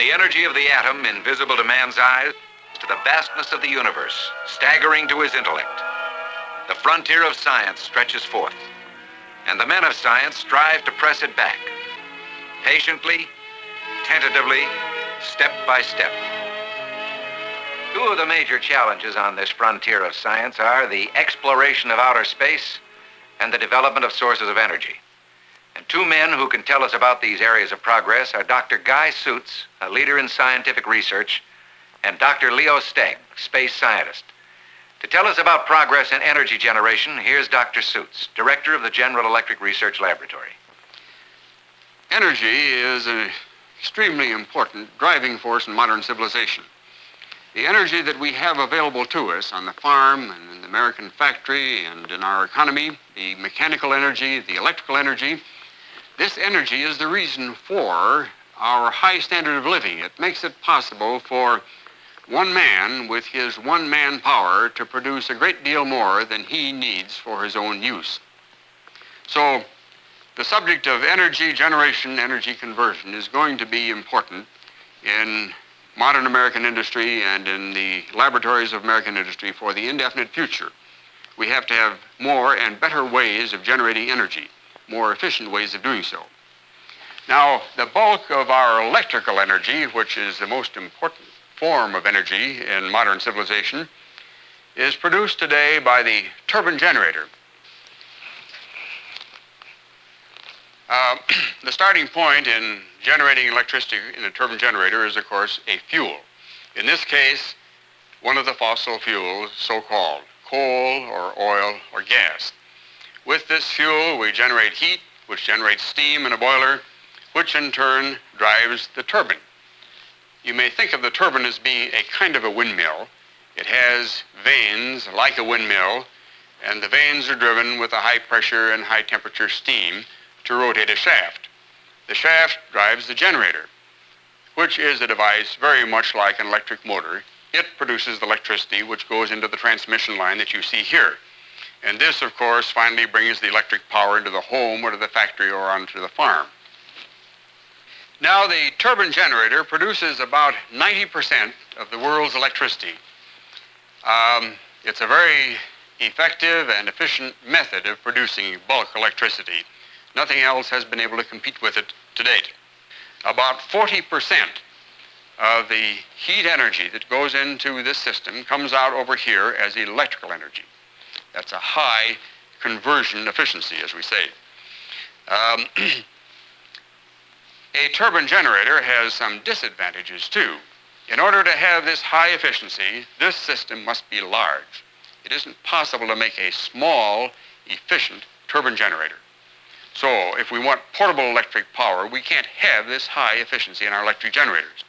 the energy of the atom, invisible to man's eyes, to the vastness of the universe, staggering to his intellect. The frontier of science stretches forth, and the men of science strive to press it back, patiently, tentatively, step by step. Two of the major challenges on this frontier of science are the exploration of outer space and the development of sources of energy. And two men who can tell us about these areas of progress are Dr. Guy Suits, a leader in scientific research, and Dr. Leo Steig, space scientist. To tell us about progress in energy generation, here's Dr. Suits, director of the General Electric Research Laboratory. Energy is an extremely important driving force in modern civilization. The energy that we have available to us on the farm and in the American factory and in our economy, the mechanical energy, the electrical energy, this energy is the reason for our high standard of living. It makes it possible for one man with his one-man power to produce a great deal more than he needs for his own use. So the subject of energy generation, energy conversion is going to be important in modern American industry and in the laboratories of American industry for the indefinite future. We have to have more and better ways of generating energy, more efficient ways of doing so. Now, the bulk of our electrical energy, which is the most important form of energy in modern civilization, is produced today by the turbine generator. The starting point in generating electricity in a turbine generator is, of course, a fuel. In this case, one of the fossil fuels, so-called coal or oil or gas. With this fuel, we generate heat, which generates steam in a boiler, which in turn drives the turbine. You may think of the turbine as being a kind of a windmill. It has vanes like a windmill, and the vanes are driven with a high pressure and high temperature steam to rotate a shaft. The shaft drives the generator, which is a device very much like an electric motor. It produces the electricity which goes into the transmission line that you see here. And this, of course, finally brings the electric power into the home or to the factory or onto the farm. Now, the turbine generator produces about 90% of the world's electricity. It's a very effective and efficient method of producing bulk electricity. Nothing else has been able to compete with it to date. About 40% of the heat energy that goes into this system comes out over here as electrical energy. That's a high conversion efficiency, as we say. A turbine generator has some disadvantages, too. In order to have this high efficiency, this system must be large. It isn't possible to make a small, efficient turbine generator. So if we want portable electric power, we can't have this high efficiency in our electric generators.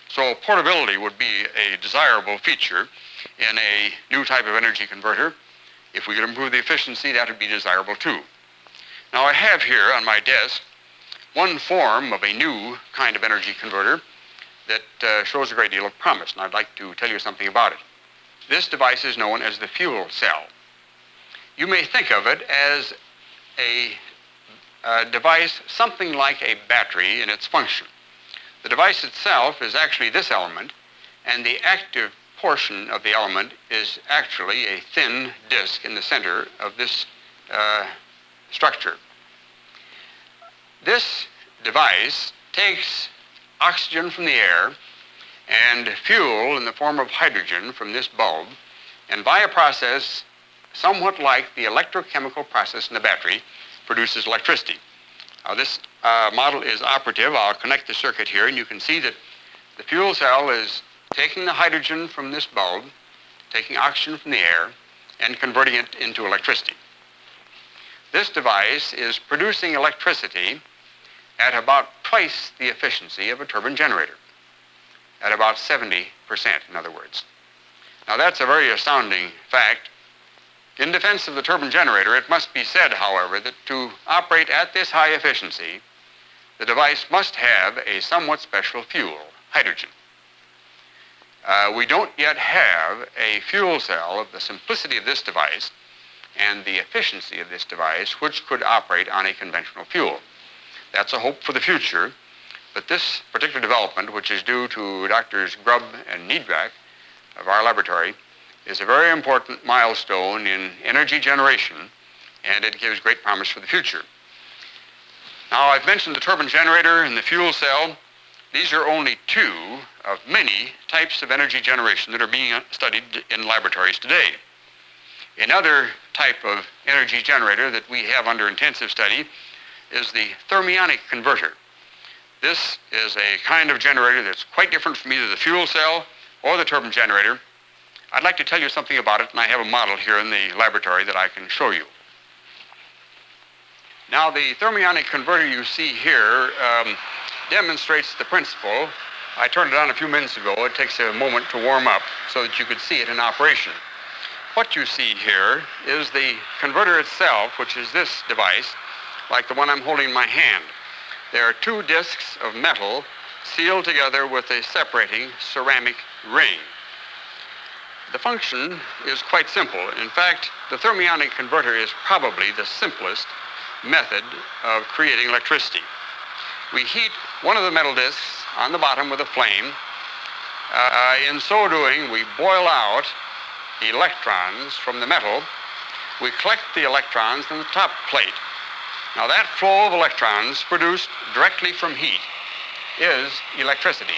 So portability would be a desirable feature in a new type of energy converter. If we could improve the efficiency, that would be desirable too. Now I have here on my desk one form of a new kind of energy converter that shows a great deal of promise, and I'd like to tell you something about it. This device is known as the fuel cell. You may think of it as a device something like a battery in its function. The device itself is actually this element, and the active portion of the element is actually a thin disk in the center of this structure. This device takes oxygen from the air and fuel in the form of hydrogen from this bulb, and by a process somewhat like the electrochemical process in the battery, produces electricity. Now this model is operative. I'll connect the circuit here, and you can see that the fuel cell is taking the hydrogen from this bulb, taking oxygen from the air, and converting it into electricity. This device is producing electricity at about twice the efficiency of a turbine generator, at about 70%, in other words. Now that's a very astounding fact. In defense of the turbine generator, it must be said, however, that to operate at this high efficiency, the device must have a somewhat special fuel, hydrogen. We don't yet have a fuel cell of the simplicity of this device and the efficiency of this device which could operate on a conventional fuel. That's a hope for the future, But this particular development, which is due to Drs. Grubb and Niedbach of our laboratory, is a very important milestone in energy generation, and it gives great promise for the future. Now, I've mentioned the turbine generator and the fuel cell. These are only two of many types of energy generation that are being studied in laboratories today. Another type of energy generator that we have under intensive study is the Thermionic Converter. This is a kind of generator that's quite different from either the fuel cell or the turbine generator. I'd like to tell you something about it, and I have a model here in the laboratory that I can show you. Now, the Thermionic Converter you see here demonstrates the principle. I turned it on a few minutes ago. It takes a moment to warm up so that you could see it in operation. What you see here is the converter itself, which is this device, like the one I'm holding in my hand. There are two discs of metal sealed together with a separating ceramic ring. The function is quite simple. In fact, the Thermionic Converter is probably the simplest method of creating electricity. We heat one of the metal discs on the bottom with a flame. In so doing, we boil out electrons from the metal. We collect the electrons in the top plate. Now, that flow of electrons produced directly from heat is electricity.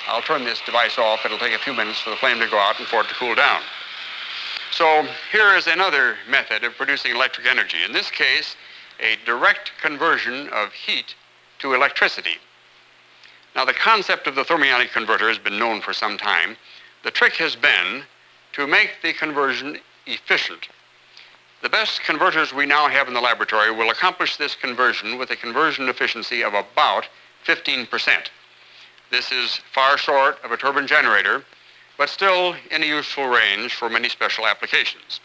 I'll turn this device off. It'll take a few minutes for the flame to go out and for it to cool down. So here is another method of producing electric energy. In this case, a direct conversion of heat to electricity. Now, the concept of the Thermionic Converter has been known for some time. The trick has been to make the conversion efficient. The best converters we now have in the laboratory will accomplish this conversion with a conversion efficiency of about 15%. This is far short of a turbine generator, but still in a useful range for many special applications.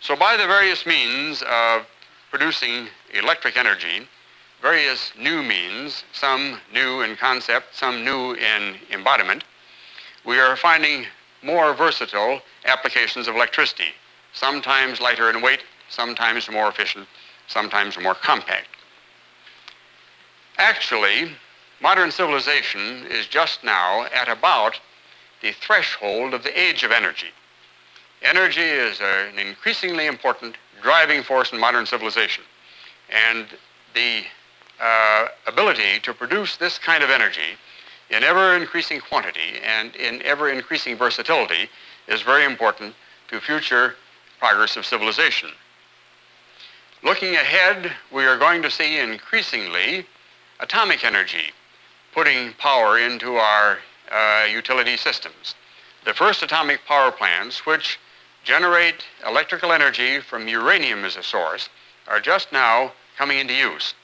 So by the various means of producing electric energy, various new means, some new in concept, some new in embodiment, we are finding more versatile applications of electricity, sometimes lighter in weight, sometimes more efficient, sometimes more compact. Actually, modern civilization is just now at about the threshold of the age of energy. Energy is an increasingly important driving force in modern civilization, and the ability to produce this kind of energy in ever-increasing quantity and in ever-increasing versatility is very important to future progress of civilization. Looking ahead, we are going to see increasingly atomic energy putting power into our utility systems. The first atomic power plants, which generate electrical energy from uranium as a source, are just now coming into use.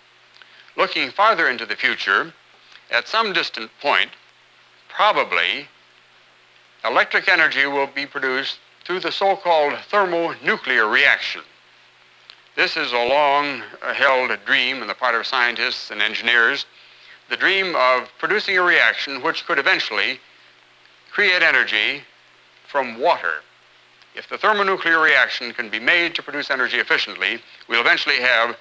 Looking farther into the future, at some distant point, probably electric energy will be produced through the so-called thermonuclear reaction. This is a long-held dream on the part of scientists and engineers, the dream of producing a reaction which could eventually create energy from water. If the thermonuclear reaction can be made to produce energy efficiently, we'll eventually have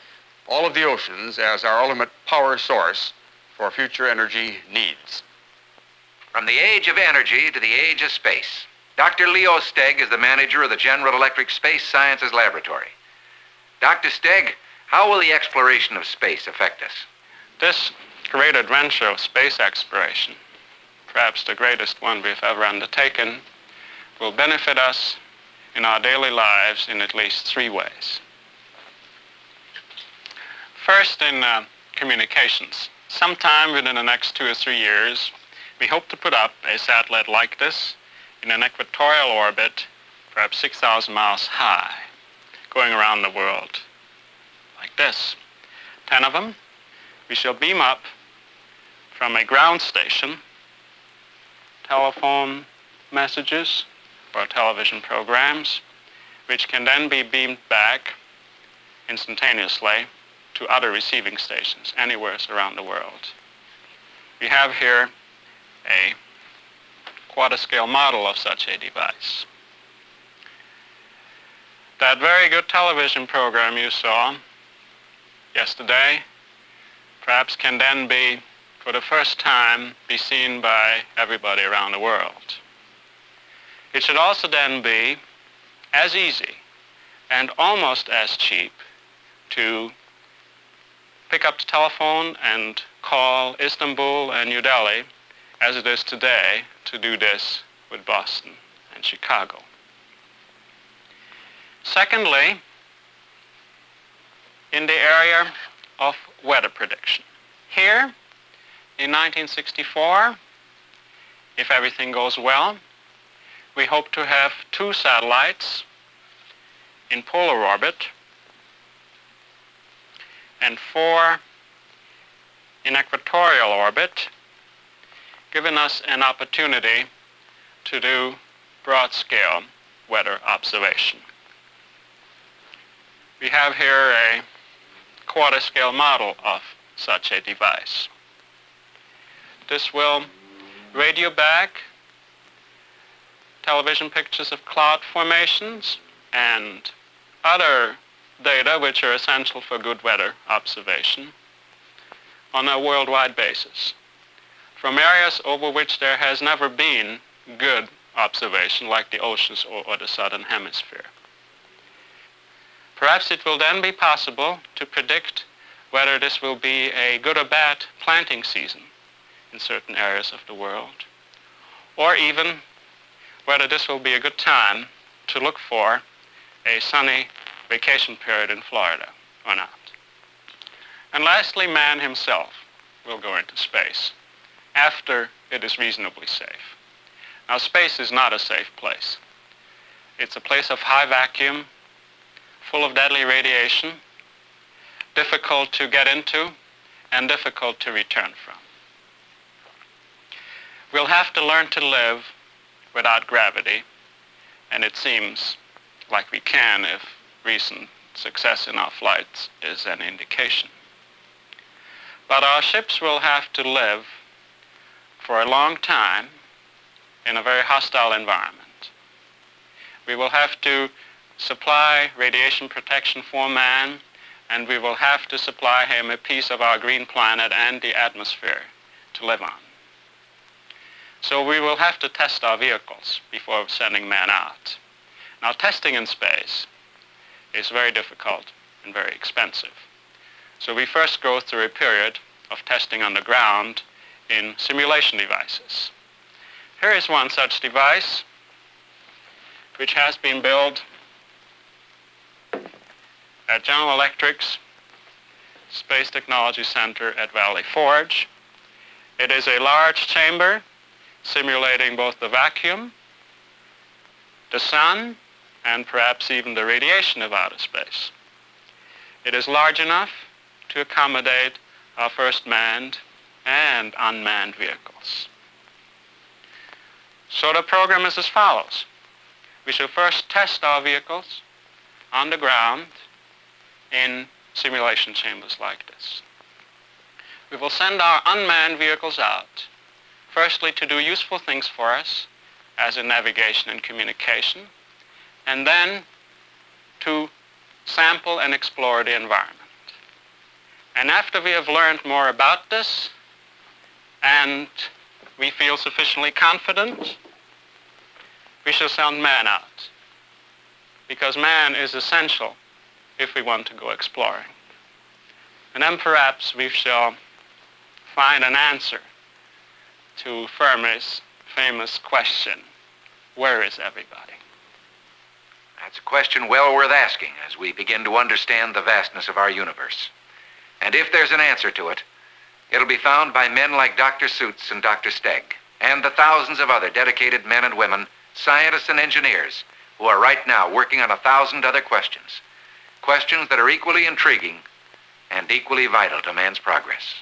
all of the oceans as our ultimate power source for future energy needs. From the age of energy to the age of space, Dr. Leo Steig is the manager of the General Electric Space Sciences Laboratory. Dr. Steig, how will the exploration of space affect us? This great adventure of space exploration, perhaps the greatest one we've ever undertaken, will benefit us in our daily lives in at least three ways. First, in communications. Sometime within the next 2 or 3 years, we hope to put up a satellite like this in an equatorial orbit, perhaps 6,000 miles high, going around the world like this. 10 of them. We shall beam up from a ground station, telephone messages or television programs, which can then be beamed back instantaneously to other receiving stations anywhere around the world. We have here a quadriscale model of such a device. That very good television program you saw yesterday perhaps can then be for the first time, be seen by everybody around the world. It should also then be as easy and almost as cheap to pick up the telephone and call Istanbul and New Delhi as it is today to do this with Boston and Chicago. Secondly, in the area of weather prediction. Here, in 1964, if everything goes well, we hope to have 2 satellites in polar orbit and 4 in equatorial orbit, giving us an opportunity to do broad-scale weather observation. We have here a quarter-scale model of such a device. This will radio back television pictures of cloud formations and other data which are essential for good weather observation on a worldwide basis from areas over which there has never been good observation, like the oceans or the southern hemisphere. Perhaps it will then be possible to predict whether this will be a good or bad planting season in certain areas of the world, or even whether this will be a good time to look for a sunny vacation period in Florida or not. And lastly, man himself will go into space after it is reasonably safe. Now, space is not a safe place. It's a place of high vacuum, full of deadly radiation, difficult to get into, and difficult to return from. We'll have to learn to live without gravity, and it seems like we can if recent success in our flights is an indication. But our ships will have to live for a long time in a very hostile environment. We will have to supply radiation protection for man, and we will have to supply him a piece of our green planet and the atmosphere to live on. So we will have to test our vehicles before sending man out. Now, testing in space is very difficult and very expensive. So we first go through a period of testing on the ground in simulation devices. Here is one such device which has been built at General Electric's Space Technology Center at Valley Forge. It is a large chamber simulating both the vacuum, the sun, and perhaps even the radiation of outer space. It is large enough to accommodate our first manned and unmanned vehicles. So the program is as follows. We shall first test our vehicles on the ground in simulation chambers like this. We will send our unmanned vehicles out, firstly to do useful things for us, as in navigation and communication, and then to sample and explore the environment. And after we have learned more about this, and we feel sufficiently confident, we shall send man out, because man is essential if we want to go exploring. And then perhaps we shall find an answer to Fermi's famous question, where is everybody? That's a question well worth asking as we begin to understand the vastness of our universe. And if there's an answer to it, it'll be found by men like Dr. Suits and Dr. Steig, and the thousands of other dedicated men and women, scientists and engineers, who are right now working on 1,000 other questions. Questions that are equally intriguing and equally vital to man's progress.